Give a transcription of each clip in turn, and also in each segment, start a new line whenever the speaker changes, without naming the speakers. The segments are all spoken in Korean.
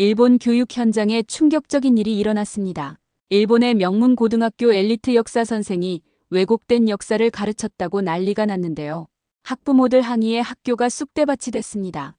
일본 교육 현장에 충격적인 일이 일어났습니다. 일본의 명문 고등학교 엘리트 역사 선생이 왜곡된 역사를 가르쳤다고 난리가 났는데요. 학부모들 항의에 학교가 쑥대밭이 됐습니다.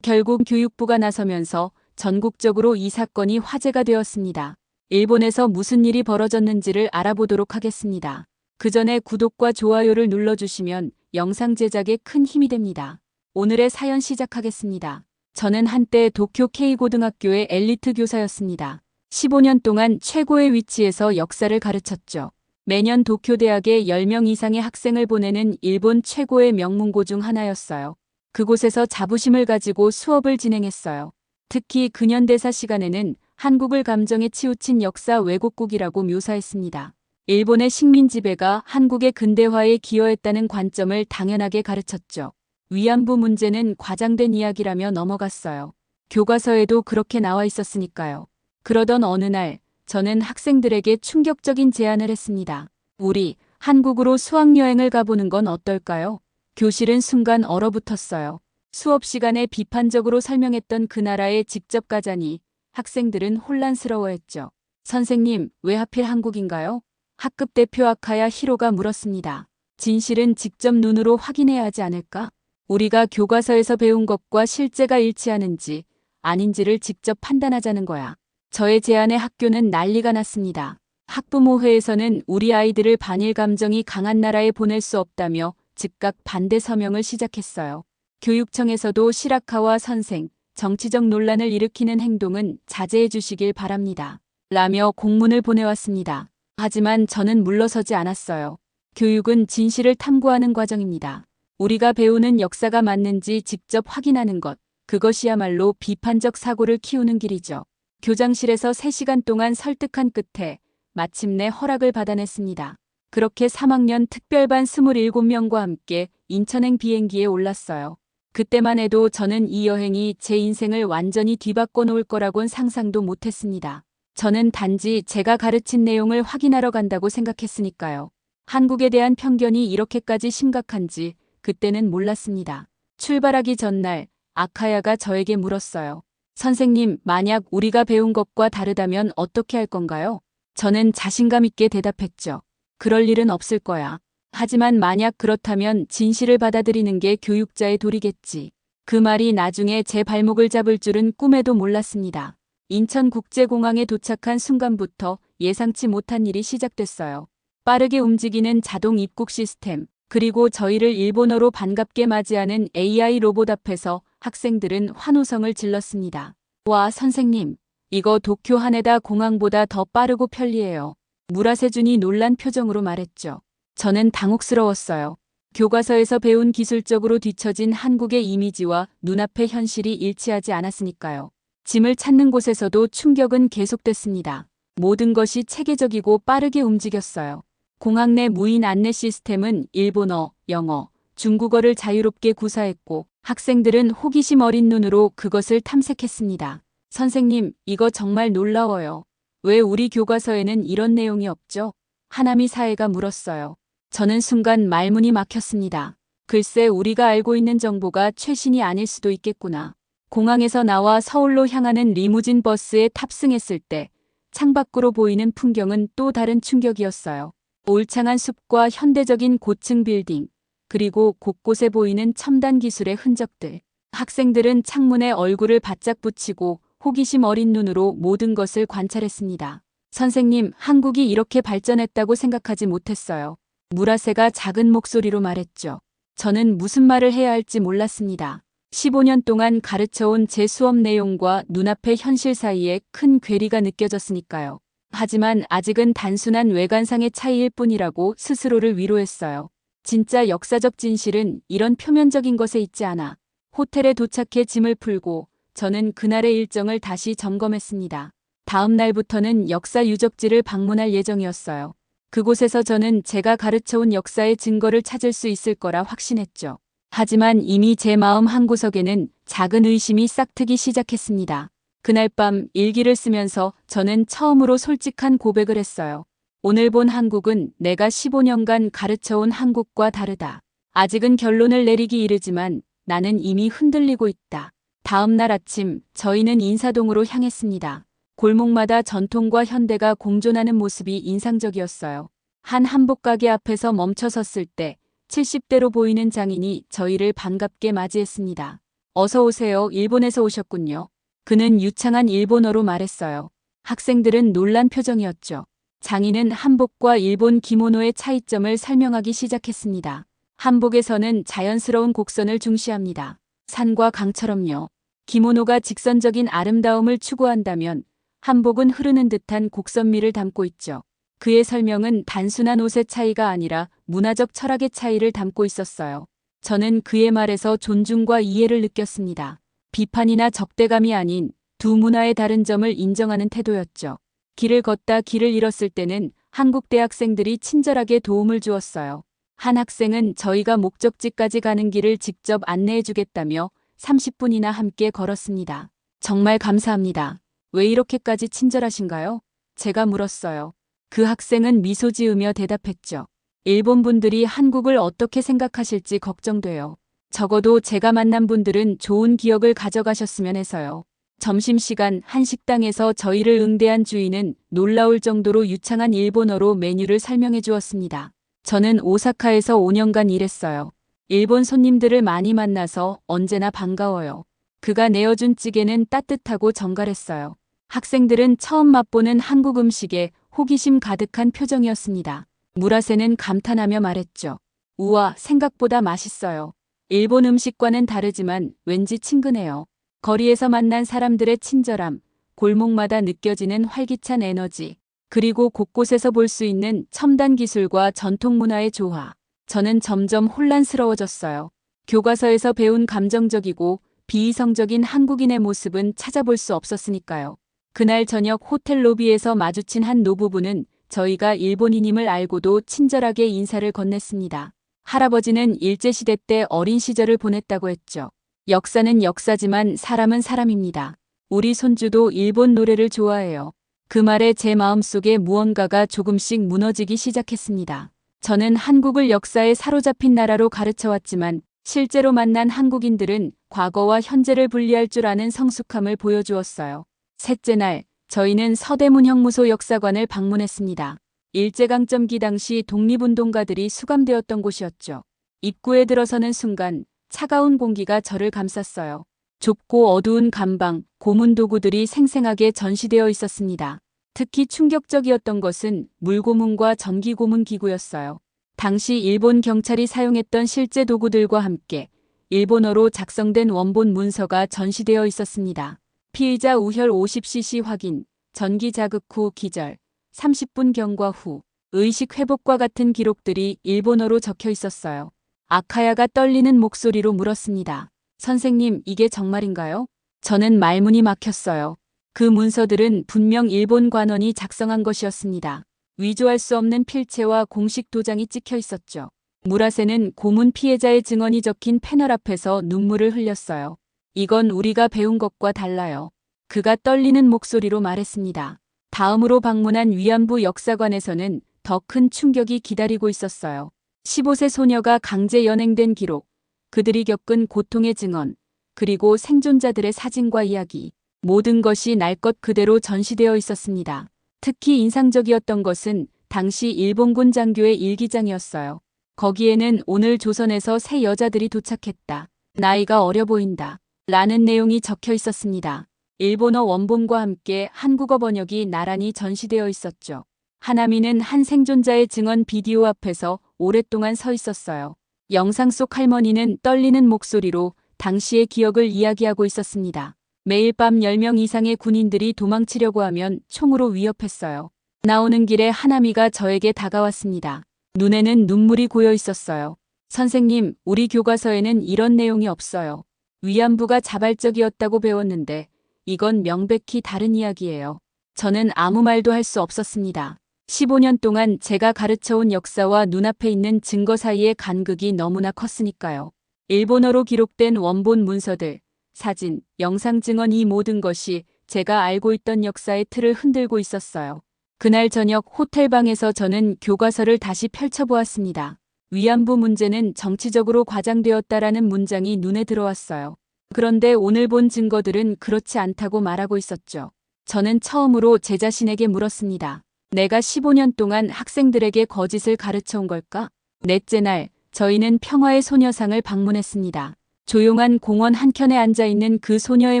결국 교육부가 나서면서 전국적으로 이 사건이 화제가 되었습니다. 일본에서 무슨 일이 벌어졌는지를 알아보도록 하겠습니다. 그 전에 구독과 좋아요를 눌러주시면 영상 제작에 큰 힘이 됩니다. 오늘의 사연 시작하겠습니다. 저는 한때 도쿄 K고등학교의 엘리트 교사였습니다. 15년 동안 최고의 위치에서 역사를 가르쳤죠. 매년 도쿄대학에 10명 이상의 학생을 보내는 일본 최고의 명문고 중 하나였어요. 그곳에서 자부심을 가지고 수업을 진행했어요. 특히 근현대사 시간에는 한국을 감정에 치우친 역사 왜곡국이라고 묘사했습니다. 일본의 식민 지배가 한국의 근대화에 기여했다는 관점을 당연하게 가르쳤죠. 위안부 문제는 과장된 이야기라며 넘어갔어요. 교과서에도 그렇게 나와 있었으니까요. 그러던 어느 날 저는 학생들에게 충격적인 제안을 했습니다. 우리 한국으로 수학여행을 가보는 건 어떨까요? 교실은 순간 얼어붙었어요. 수업 시간에 비판적으로 설명했던 그 나라에 직접 가자니 학생들은 혼란스러워했죠. 선생님, 왜 하필 한국인가요? 학급 대표 아카야 히로가 물었습니다. 진실은 직접 눈으로 확인해야 하지 않을까? 우리가 교과서에서 배운 것과 실제가 일치하는지 아닌지를 직접 판단하자는 거야. 저의 제안에 학교는 난리가 났습니다. 학부모회에서는 우리 아이들을 반일 감정이 강한 나라에 보낼 수 없다며 즉각 반대 서명을 시작했어요. 교육청에서도 시라카와 선생, 정치적 논란을 일으키는 행동은 자제해 주시길 바랍니다. 라며 공문을 보내왔습니다. 하지만 저는 물러서지 않았어요. 교육은 진실을 탐구하는 과정입니다. 우리가 배우는 역사가 맞는지 직접 확인하는 것, 그것이야말로 비판적 사고를 키우는 길이죠. 교장실에서 3시간 동안 설득한 끝에 마침내 허락을 받아냈습니다. 그렇게 3학년 특별반 27명과 함께 인천행 비행기에 올랐어요. 그때만 해도 저는 이 여행이 제 인생을 완전히 뒤바꿔 놓을 거라곤 상상도 못했습니다. 저는 단지 제가 가르친 내용을 확인하러 간다고 생각했으니까요. 한국에 대한 편견이 이렇게까지 심각한지 그때는 몰랐습니다. 출발하기 전날 아카야가 저에게 물었어요. 선생님, 만약 우리가 배운 것과 다르다면 어떻게 할 건가요? 저는 자신감 있게 대답했죠. 그럴 일은 없을 거야. 하지만 만약 그렇다면 진실을 받아들이는 게 교육자의 도리겠지. 그 말이 나중에 제 발목을 잡을 줄은 꿈에도 몰랐습니다. 인천국제공항에 도착한 순간부터 예상치 못한 일이 시작됐어요. 빠르게 움직이는 자동 입국 시스템, 그리고 저희를 일본어로 반갑게 맞이하는 AI 로봇 앞에서 학생들은 환호성을 질렀습니다. 와, 선생님, 이거 도쿄 하네다 공항보다 더 빠르고 편리해요. 무라세준이 놀란 표정으로 말했죠. 저는 당혹스러웠어요. 교과서에서 배운 기술적으로 뒤처진 한국의 이미지와 눈앞의 현실이 일치하지 않았으니까요. 짐을 찾는 곳에서도 충격은 계속됐습니다. 모든 것이 체계적이고 빠르게 움직였어요. 공항 내 무인 안내 시스템은 일본어, 영어, 중국어를 자유롭게 구사했고 학생들은 호기심 어린 눈으로 그것을 탐색했습니다. 선생님, 이거 정말 놀라워요. 왜 우리 교과서에는 이런 내용이 없죠? 하나미 사회가 물었어요. 저는 순간 말문이 막혔습니다. 글쎄, 우리가 알고 있는 정보가 최신이 아닐 수도 있겠구나. 공항에서 나와 서울로 향하는 리무진 버스에 탑승했을 때 창밖으로 보이는 풍경은 또 다른 충격이었어요. 울창한 숲과 현대적인 고층 빌딩, 그리고 곳곳에 보이는 첨단 기술의 흔적들. 학생들은 창문에 얼굴을 바짝 붙이고 호기심 어린 눈으로 모든 것을 관찰했습니다. 선생님, 한국이 이렇게 발전했다고 생각하지 못했어요. 무라세가 작은 목소리로 말했죠. 저는 무슨 말을 해야 할지 몰랐습니다. 15년 동안 가르쳐온 제 수업 내용과 눈앞의 현실 사이에 큰 괴리가 느껴졌으니까요. 하지만 아직은 단순한 외관상의 차이일 뿐이라고 스스로를 위로했어요. 진짜 역사적 진실은 이런 표면적인 것에 있지 않아. 호텔에 도착해 짐을 풀고 저는 그날의 일정을 다시 점검했습니다. 다음 날부터는 역사 유적지를 방문할 예정이었어요. 그곳에서 저는 제가 가르쳐온 역사의 증거를 찾을 수 있을 거라 확신했죠. 하지만 이미 제 마음 한구석에는 작은 의심이 싹트기 시작했습니다. 그날 밤 일기를 쓰면서 저는 처음으로 솔직한 고백을 했어요. 오늘 본 한국은 내가 15년간 가르쳐온 한국과 다르다. 아직은 결론을 내리기 이르지만 나는 이미 흔들리고 있다. 다음 날 아침 저희는 인사동으로 향했습니다. 골목마다 전통과 현대가 공존하는 모습이 인상적이었어요. 한 한복 가게 앞에서 멈춰 섰을 때 70대로 보이는 장인이 저희를 반갑게 맞이했습니다. 어서 오세요. 일본에서 오셨군요. 그는 유창한 일본어로 말했어요. 학생들은 놀란 표정이었죠. 장인은 한복과 일본 기모노의 차이점을 설명하기 시작했습니다. 한복에서는 자연스러운 곡선을 중시합니다. 산과 강처럼요. 기모노가 직선적인 아름다움을 추구한다면 한복은 흐르는 듯한 곡선미를 담고 있죠. 그의 설명은 단순한 옷의 차이가 아니라 문화적 철학의 차이를 담고 있었어요. 저는 그의 말에서 존중과 이해를 느꼈습니다. 비판이나 적대감이 아닌 두 문화의 다른 점을 인정하는 태도였죠. 길을 걷다 길을 잃었을 때는 한국 대학생들이 친절하게 도움을 주었어요. 한 학생은 저희가 목적지까지 가는 길을 직접 안내해 주겠다며 30분이나 함께 걸었습니다. 정말 감사합니다. 왜 이렇게까지 친절하신가요? 제가 물었어요. 그 학생은 미소 지으며 대답했죠. 일본 분들이 한국을 어떻게 생각하실지 걱정돼요. 적어도 제가 만난 분들은 좋은 기억을 가져가셨으면 해서요. 점심시간 한 식당에서 저희를 응대한 주인은 놀라울 정도로 유창한 일본어로 메뉴를 설명해 주었습니다. 저는 오사카에서 5년간 일했어요. 일본 손님들을 많이 만나서 언제나 반가워요. 그가 내어준 찌개는 따뜻하고 정갈했어요. 학생들은 처음 맛보는 한국 음식에 호기심 가득한 표정이었습니다. 무라세는 감탄하며 말했죠. 우와, 생각보다 맛있어요. 일본 음식과는 다르지만 왠지 친근해요. 거리에서 만난 사람들의 친절함, 골목마다 느껴지는 활기찬 에너지, 그리고 곳곳에서 볼 수 있는 첨단 기술과 전통 문화의 조화. 저는 점점 혼란스러워졌어요. 교과서에서 배운 감정적이고 비이성적인 한국인의 모습은 찾아볼 수 없었으니까요. 그날 저녁 호텔 로비에서 마주친 한 노부부는 저희가 일본인임을 알고도 친절하게 인사를 건넸습니다. 할아버지는 일제시대 때 어린 시절을 보냈다고 했죠. 역사는 역사지만 사람은 사람입니다. 우리 손주도 일본 노래를 좋아해요. 그 말에 제 마음속에 무언가가 조금씩 무너지기 시작했습니다. 저는 한국을 역사에 사로잡힌 나라로 가르쳐왔지만 실제로 만난 한국인들은 과거와 현재를 분리할 줄 아는 성숙함을 보여주었어요. 셋째 날, 저희는 서대문 형무소 역사관을 방문했습니다. 일제강점기 당시 독립운동가들이 수감되었던 곳이었죠. 입구에 들어서는 순간 차가운 공기가 저를 감쌌어요. 좁고 어두운 감방, 고문 도구들이 생생하게 전시되어 있었습니다. 특히 충격적이었던 것은 물고문과 전기고문 기구였어요. 당시 일본 경찰이 사용했던 실제 도구들과 함께 일본어로 작성된 원본 문서가 전시되어 있었습니다. 피의자 우혈 50cc 확인, 전기 자극 후 기절, 30분 경과 후 의식 회복과 같은 기록들이 일본어로 적혀 있었어요. 아카야가 떨리는 목소리로 물었습니다. 선생님, 이게 정말인가요? 저는 말문이 막혔어요. 그 문서들은 분명 일본 관원이 작성한 것이었습니다. 위조할 수 없는 필체와 공식 도장이 찍혀 있었죠. 무라세는 고문 피해자의 증언이 적힌 패널 앞에서 눈물을 흘렸어요. 이건 우리가 배운 것과 달라요. 그가 떨리는 목소리로 말했습니다. 다음으로 방문한 위안부 역사관에서는 더 큰 충격이 기다리고 있었어요. 15세 소녀가 강제 연행된 기록, 그들이 겪은 고통의 증언, 그리고 생존자들의 사진과 이야기, 모든 것이 날 것 그대로 전시되어 있었습니다. 특히 인상적이었던 것은 당시 일본군 장교의 일기장이었어요. 거기에는 오늘 조선에서 새 여자들이 도착했다. 나이가 어려 보인다. 라는 내용이 적혀 있었습니다. 일본어 원본과 함께 한국어 번역이 나란히 전시되어 있었죠. 하나미는 한 생존자의 증언 비디오 앞에서 오랫동안 서 있었어요. 영상 속 할머니는 떨리는 목소리로 당시의 기억을 이야기하고 있었습니다. 매일 밤 10명 이상의 군인들이 도망치려고 하면 총으로 위협했어요. 나오는 길에 하나미가 저에게 다가왔습니다. 눈에는 눈물이 고여 있었어요. 선생님, 우리 교과서에는 이런 내용이 없어요. 위안부가 자발적이었다고 배웠는데 이건 명백히 다른 이야기예요. 저는 아무 말도 할 수 없었습니다. 15년 동안 제가 가르쳐온 역사와 눈앞에 있는 증거 사이의 간극이 너무나 컸으니까요. 일본어로 기록된 원본 문서들, 사진, 영상 증언 이 모든 것이 제가 알고 있던 역사의 틀을 흔들고 있었어요. 그날 저녁 호텔방에서 저는 교과서를 다시 펼쳐보았습니다. 위안부 문제는 정치적으로 과장되었다라는 문장이 눈에 들어왔어요. 그런데 오늘 본 증거들은 그렇지 않다고 말하고 있었죠. 저는 처음으로 제 자신에게 물었습니다. 내가 15년 동안 학생들에게 거짓을 가르쳐 온 걸까? 넷째 날, 저희는 평화의 소녀상을 방문했습니다. 조용한 공원 한켠에 앉아있는 그 소녀의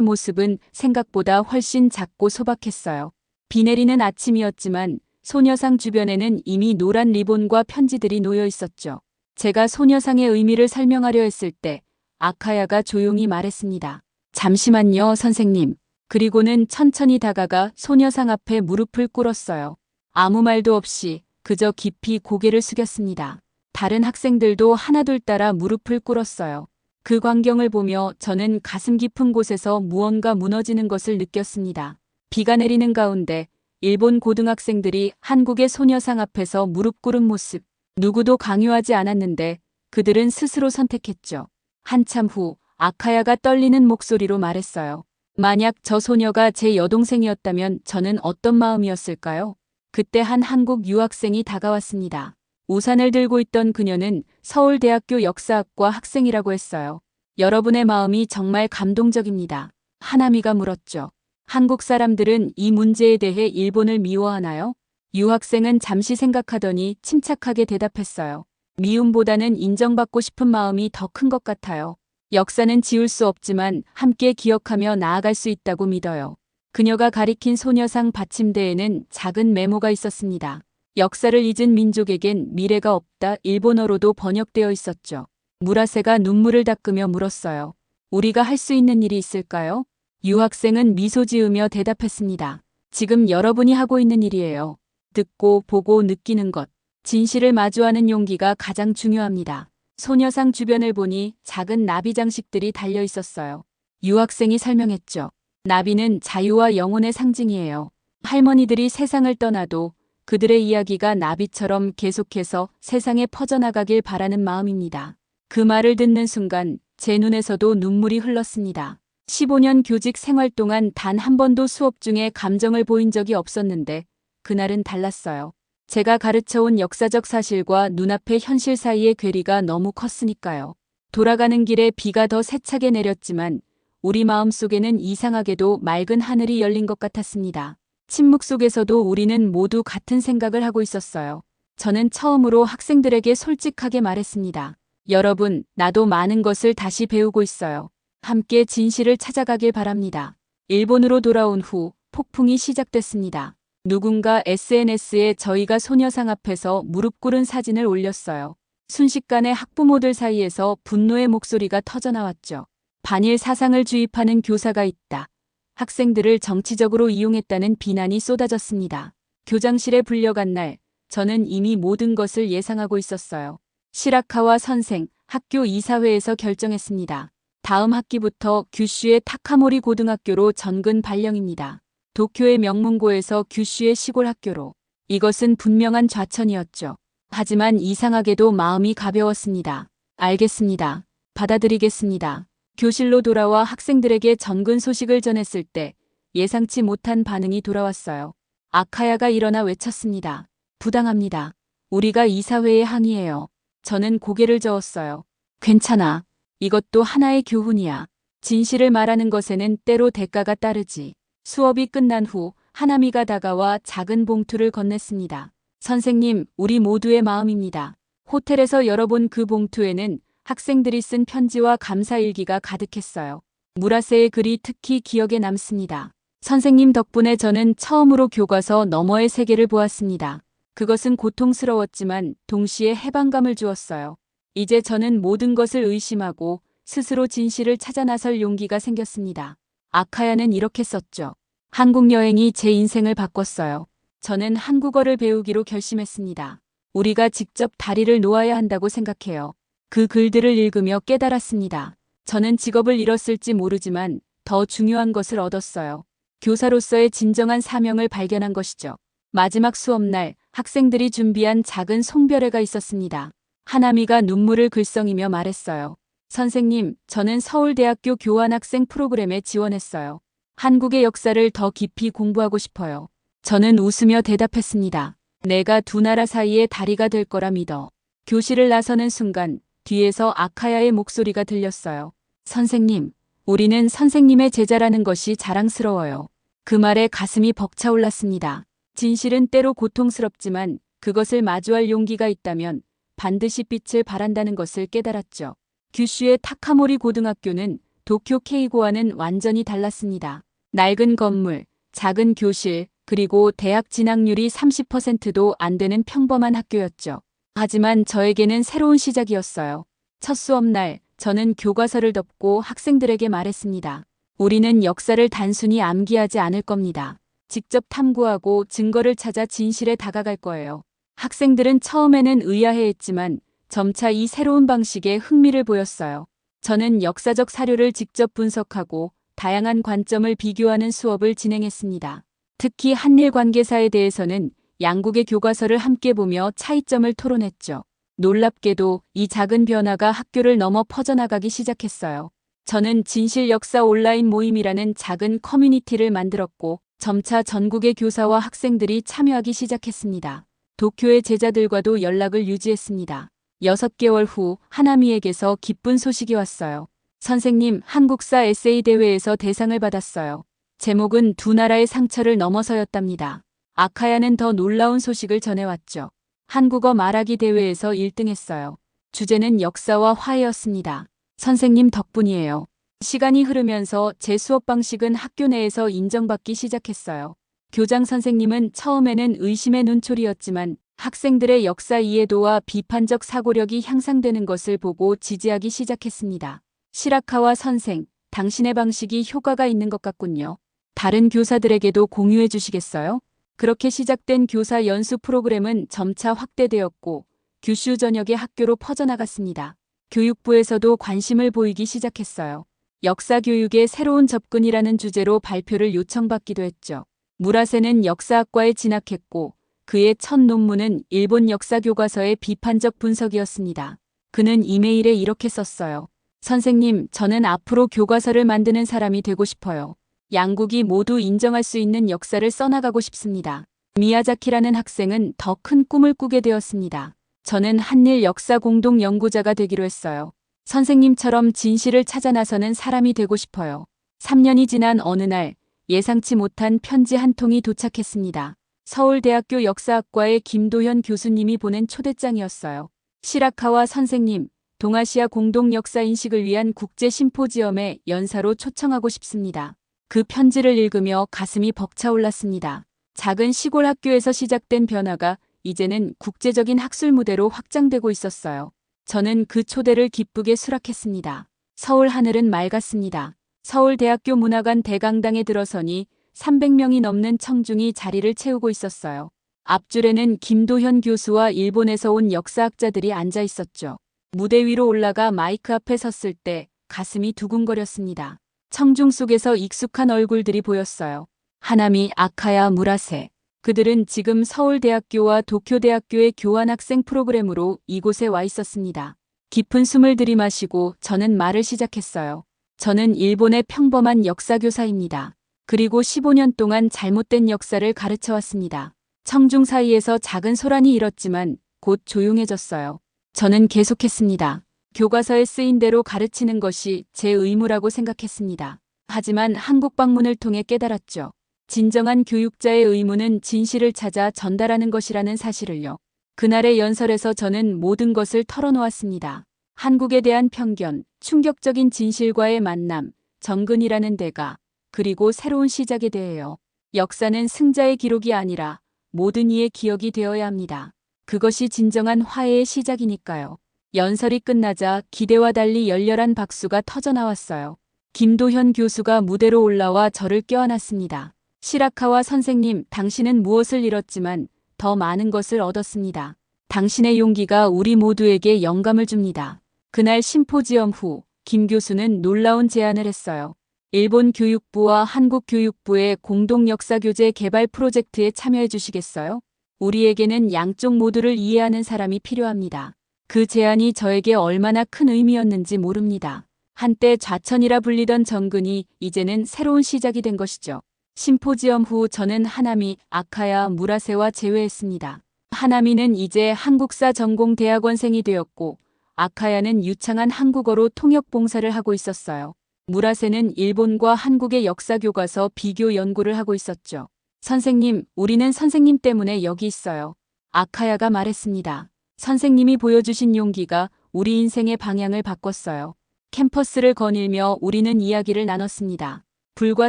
모습은 생각보다 훨씬 작고 소박했어요. 비 내리는 아침이었지만 소녀상 주변에는 이미 노란 리본과 편지들이 놓여 있었죠. 제가 소녀상의 의미를 설명하려 했을 때 아카야가 조용히 말했습니다. 잠시만요, 선생님. 그리고는 천천히 다가가 소녀상 앞에 무릎을 꿇었어요. 아무 말도 없이 그저 깊이 고개를 숙였습니다. 다른 학생들도 하나둘 따라 무릎을 꿇었어요. 그 광경을 보며 저는 가슴 깊은 곳에서 무언가 무너지는 것을 느꼈습니다. 비가 내리는 가운데 일본 고등학생들이 한국의 소녀상 앞에서 무릎 꿇은 모습, 누구도 강요하지 않았는데 그들은 스스로 선택했죠. 한참 후 아카야가 떨리는 목소리로 말했어요. 만약 저 소녀가 제 여동생이었다면 저는 어떤 마음이었을까요? 그때 한 한국 유학생이 다가왔습니다. 우산을 들고 있던 그녀는 서울대학교 역사학과 학생이라고 했어요. 여러분의 마음이 정말 감동적입니다. 하나미가 물었죠. 한국 사람들은 이 문제에 대해 일본을 미워하나요? 유학생은 잠시 생각하더니 침착하게 대답했어요. 미움보다는 인정받고 싶은 마음이 더 큰 것 같아요. 역사는 지울 수 없지만 함께 기억하며 나아갈 수 있다고 믿어요. 그녀가 가리킨 소녀상 받침대에는 작은 메모가 있었습니다. 역사를 잊은 민족에겐 미래가 없다. 일본어로도 번역되어 있었죠. 무라세가 눈물을 닦으며 물었어요. 우리가 할 수 있는 일이 있을까요? 유학생은 미소 지으며 대답했습니다. 지금 여러분이 하고 있는 일이에요. 듣고 보고 느끼는 것. 진실을 마주하는 용기가 가장 중요합니다. 소녀상 주변을 보니 작은 나비 장식들이 달려 있었어요. 유학생이 설명했죠. 나비는 자유와 영혼의 상징이에요. 할머니들이 세상을 떠나도 그들의 이야기가 나비처럼 계속해서 세상에 퍼져나가길 바라는 마음입니다. 그 말을 듣는 순간 제 눈에서도 눈물이 흘렀습니다. 15년 교직 생활 동안 단 한 번도 수업 중에 감정을 보인 적이 없었는데 그날은 달랐어요. 제가 가르쳐온 역사적 사실과 눈앞의 현실 사이의 괴리가 너무 컸으니까요. 돌아가는 길에 비가 더 세차게 내렸지만 우리 마음속에는 이상하게도 맑은 하늘이 열린 것 같았습니다. 침묵 속에서도 우리는 모두 같은 생각을 하고 있었어요. 저는 처음으로 학생들에게 솔직하게 말했습니다. 여러분, 나도 많은 것을 다시 배우고 있어요. 함께 진실을 찾아가길 바랍니다. 일본으로 돌아온 후 폭풍이 시작됐습니다. 누군가 SNS에 저희가 소녀상 앞에서 무릎 꿇은 사진을 올렸어요. 순식간에 학부모들 사이에서 분노의 목소리가 터져나왔죠. 반일 사상을 주입하는 교사가 있다. 학생들을 정치적으로 이용했다는 비난이 쏟아졌습니다. 교장실에 불려간 날, 저는 이미 모든 것을 예상하고 있었어요. 시라카와 선생, 학교 이사회에서 결정했습니다. 다음 학기부터 규슈의 타카모리 고등학교로 전근 발령입니다. 도쿄의 명문고에서 규슈의 시골 학교로. 이것은 분명한 좌천이었죠. 하지만 이상하게도 마음이 가벼웠습니다. 알겠습니다. 받아들이겠습니다. 교실로 돌아와 학생들에게 전근 소식을 전했을 때 예상치 못한 반응이 돌아왔어요. 아카야가 일어나 외쳤습니다. 부당합니다. 우리가 이사회에 항의해요. 저는 고개를 저었어요. 괜찮아. 이것도 하나의 교훈이야. 진실을 말하는 것에는 때로 대가가 따르지. 수업이 끝난 후 하나미가 다가와 작은 봉투를 건넸습니다. 선생님, 우리 모두의 마음입니다. 호텔에서 열어본 그 봉투에는 학생들이 쓴 편지와 감사일기가 가득했어요. 무라세의 글이 특히 기억에 남습니다. 선생님 덕분에 저는 처음으로 교과서 너머의 세계를 보았습니다. 그것은 고통스러웠지만 동시에 해방감을 주었어요. 이제 저는 모든 것을 의심하고 스스로 진실을 찾아 나설 용기가 생겼습니다. 아카야는 이렇게 썼죠. 한국 여행이 제 인생을 바꿨어요. 저는 한국어를 배우기로 결심했습니다. 우리가 직접 다리를 놓아야 한다고 생각해요. 그 글들을 읽으며 깨달았습니다. 저는 직업을 잃었을지 모르지만 더 중요한 것을 얻었어요. 교사로서의 진정한 사명을 발견한 것이죠. 마지막 수업날 학생들이 준비한 작은 송별회가 있었습니다. 하나미가 눈물을 글썽이며 말했어요. 선생님, 저는 서울대학교 교환학생 프로그램에 지원했어요. 한국의 역사를 더 깊이 공부하고 싶어요. 저는 웃으며 대답했습니다. 내가 두 나라 사이의 다리가 될 거라 믿어. 교실을 나서는 순간 뒤에서 아카야의 목소리가 들렸어요. 선생님, 우리는 선생님의 제자라는 것이 자랑스러워요. 그 말에 가슴이 벅차올랐습니다. 진실은 때로 고통스럽지만 그것을 마주할 용기가 있다면 반드시 빛을 발한다는 것을 깨달았죠. 규슈의 타카모리 고등학교는 도쿄 케이고와는 완전히 달랐습니다. 낡은 건물, 작은 교실, 그리고 대학 진학률이 30%도 안 되는 평범한 학교였죠. 하지만 저에게는 새로운 시작이었어요. 첫 수업날 저는 교과서를 덮고 학생들에게 말했습니다. 우리는 역사를 단순히 암기하지 않을 겁니다. 직접 탐구하고 증거를 찾아 진실에 다가갈 거예요. 학생들은 처음에는 의아해했지만 점차 이 새로운 방식에 흥미를 보였어요. 저는 역사적 사료를 직접 분석하고 다양한 관점을 비교하는 수업을 진행했습니다. 특히 한일 관계사에 대해서는 양국의 교과서를 함께 보며 차이점을 토론했죠. 놀랍게도 이 작은 변화가 학교를 넘어 퍼져나가기 시작했어요. 저는 진실 역사 온라인 모임이라는 작은 커뮤니티를 만들었고 점차 전국의 교사와 학생들이 참여하기 시작했습니다. 도쿄의 제자들과도 연락을 유지했습니다. 6개월 후 하나미에게서 기쁜 소식이 왔어요. 선생님, 한국사 에세이 대회에서 대상을 받았어요. 제목은 두 나라의 상처를 넘어서였답니다. 아카야는 더 놀라운 소식을 전해왔죠. 한국어 말하기 대회에서 1등했어요. 주제는 역사와 화해였습니다. 선생님 덕분이에요. 시간이 흐르면서 제 수업 방식은 학교 내에서 인정받기 시작했어요. 교장 선생님은 처음에는 의심의 눈초리였지만 학생들의 역사 이해도와 비판적 사고력이 향상되는 것을 보고 지지하기 시작했습니다. 시라카와 선생, 당신의 방식이 효과가 있는 것 같군요. 다른 교사들에게도 공유해 주시겠어요? 그렇게 시작된 교사 연수 프로그램은 점차 확대되었고 규슈 전역의 학교로 퍼져나갔습니다. 교육부에서도 관심을 보이기 시작했어요. 역사 교육의 새로운 접근이라는 주제로 발표를 요청받기도 했죠. 무라세는 역사학과에 진학했고 그의 첫 논문은 일본 역사 교과서의 비판적 분석이었습니다. 그는 이메일에 이렇게 썼어요. 선생님, 저는 앞으로 교과서를 만드는 사람이 되고 싶어요. 양국이 모두 인정할 수 있는 역사를 써나가고 싶습니다. 미야자키라는 학생은 더 큰 꿈을 꾸게 되었습니다. 저는 한일 역사 공동 연구자가 되기로 했어요. 선생님처럼 진실을 찾아 나서는 사람이 되고 싶어요. 3년이 지난 어느 날 예상치 못한 편지 한 통이 도착했습니다. 서울대학교 역사학과의 김도현 교수님이 보낸 초대장이었어요. 시라카와 선생님, 동아시아 공동 역사 인식을 위한 국제 심포지엄에 연사로 초청하고 싶습니다. 그 편지를 읽으며 가슴이 벅차올랐습니다. 작은 시골 학교에서 시작된 변화가 이제는 국제적인 학술 무대로 확장되고 있었어요. 저는 그 초대를 기쁘게 수락했습니다. 서울 하늘은 맑았습니다. 서울대학교 문화관 대강당에 들어서니 300명이 넘는 청중이 자리를 채우고 있었어요. 앞줄에는 김도현 교수와 일본에서 온 역사학자들이 앉아 있었죠. 무대 위로 올라가 마이크 앞에 섰을 때 가슴이 두근거렸습니다. 청중 속에서 익숙한 얼굴들이 보였어요. 하나미, 아카야, 무라세. 그들은 지금 서울대학교와 도쿄대학교의 교환학생 프로그램으로 이곳에 와 있었습니다. 깊은 숨을 들이마시고 저는 말을 시작했어요. 저는 일본의 평범한 역사교사입니다. 그리고 15년 동안 잘못된 역사를 가르쳐왔습니다. 청중 사이에서 작은 소란이 일었지만 곧 조용해졌어요. 저는 계속했습니다. 교과서에 쓰인 대로 가르치는 것이 제 의무라고 생각했습니다. 하지만 한국 방문을 통해 깨달았죠. 진정한 교육자의 의무는 진실을 찾아 전달하는 것이라는 사실을요. 그날의 연설에서 저는 모든 것을 털어놓았습니다. 한국에 대한 편견, 충격적인 진실과의 만남, 정근이라는 대가, 그리고 새로운 시작에 대해요. 역사는 승자의 기록이 아니라 모든 이의 기억이 되어야 합니다. 그것이 진정한 화해의 시작이니까요. 연설이 끝나자 기대와 달리 열렬한 박수가 터져나왔어요. 김도현 교수가 무대로 올라와 저를 껴안았습니다. 시라카와 선생님, 당신은 무엇을 잃었지만 더 많은 것을 얻었습니다. 당신의 용기가 우리 모두에게 영감을 줍니다. 그날 심포지엄 후 김 교수는 놀라운 제안을 했어요. 일본 교육부와 한국 교육부의 공동 역사교재 개발 프로젝트에 참여해 주시겠어요? 우리에게는 양쪽 모두를 이해하는 사람이 필요합니다. 그 제안이 저에게 얼마나 큰 의미였는지 모릅니다. 한때 좌천이라 불리던 정근이 이제는 새로운 시작이 된 것이죠. 심포지엄 후 저는 하나미, 아카야, 무라세와 재회했습니다. 하나미는 이제 한국사 전공 대학원생이 되었고 아카야는 유창한 한국어로 통역 봉사를 하고 있었어요. 무라세는 일본과 한국의 역사 교과서 비교 연구를 하고 있었죠. 선생님, 우리는 선생님 때문에 여기 있어요. 아카야가 말했습니다. 선생님이 보여주신 용기가 우리 인생의 방향을 바꿨어요. 캠퍼스를 거닐며 우리는 이야기를 나눴습니다. 불과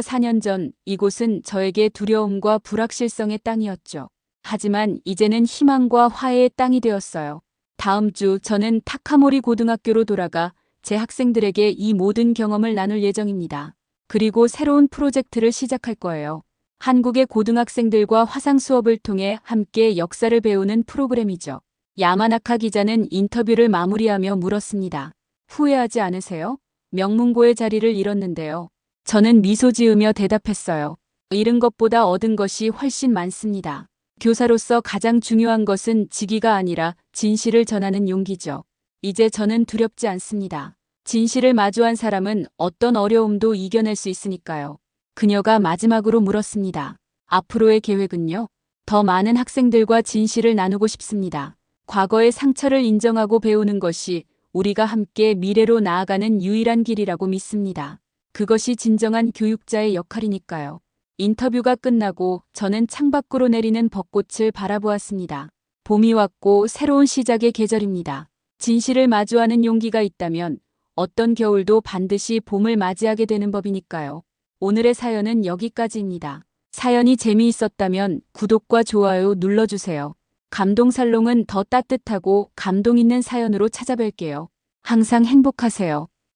4년 전 이곳은 저에게 두려움과 불확실성의 땅이었죠. 하지만 이제는 희망과 화해의 땅이 되었어요. 다음 주 저는 타카모리 고등학교로 돌아가 제 학생들에게 이 모든 경험을 나눌 예정입니다. 그리고 새로운 프로젝트를 시작할 거예요. 한국의 고등학생들과 화상 수업을 통해 함께 역사를 배우는 프로그램이죠. 야마나카 기자는 인터뷰를 마무리하며 물었습니다. 후회하지 않으세요? 명문고의 자리를 잃었는데요. 저는 미소 지으며 대답했어요. 잃은 것보다 얻은 것이 훨씬 많습니다. 교사로서 가장 중요한 것은 직위가 아니라 진실을 전하는 용기죠. 이제 저는 두렵지 않습니다. 진실을 마주한 사람은 어떤 어려움도 이겨낼 수 있으니까요. 그녀가 마지막으로 물었습니다. 앞으로의 계획은요? 더 많은 학생들과 진실을 나누고 싶습니다. 과거의 상처를 인정하고 배우는 것이 우리가 함께 미래로 나아가는 유일한 길이라고 믿습니다. 그것이 진정한 교육자의 역할이니까요. 인터뷰가 끝나고 저는 창밖으로 내리는 벚꽃을 바라보았습니다. 봄이 왔고 새로운 시작의 계절입니다. 진실을 마주하는 용기가 있다면 어떤 겨울도 반드시 봄을 맞이하게 되는 법이니까요. 오늘의 사연은 여기까지입니다. 사연이 재미있었다면 구독과 좋아요 눌러주세요. 감동살롱은 더 따뜻하고 감동 있는 사연으로 찾아뵐게요. 항상 행복하세요.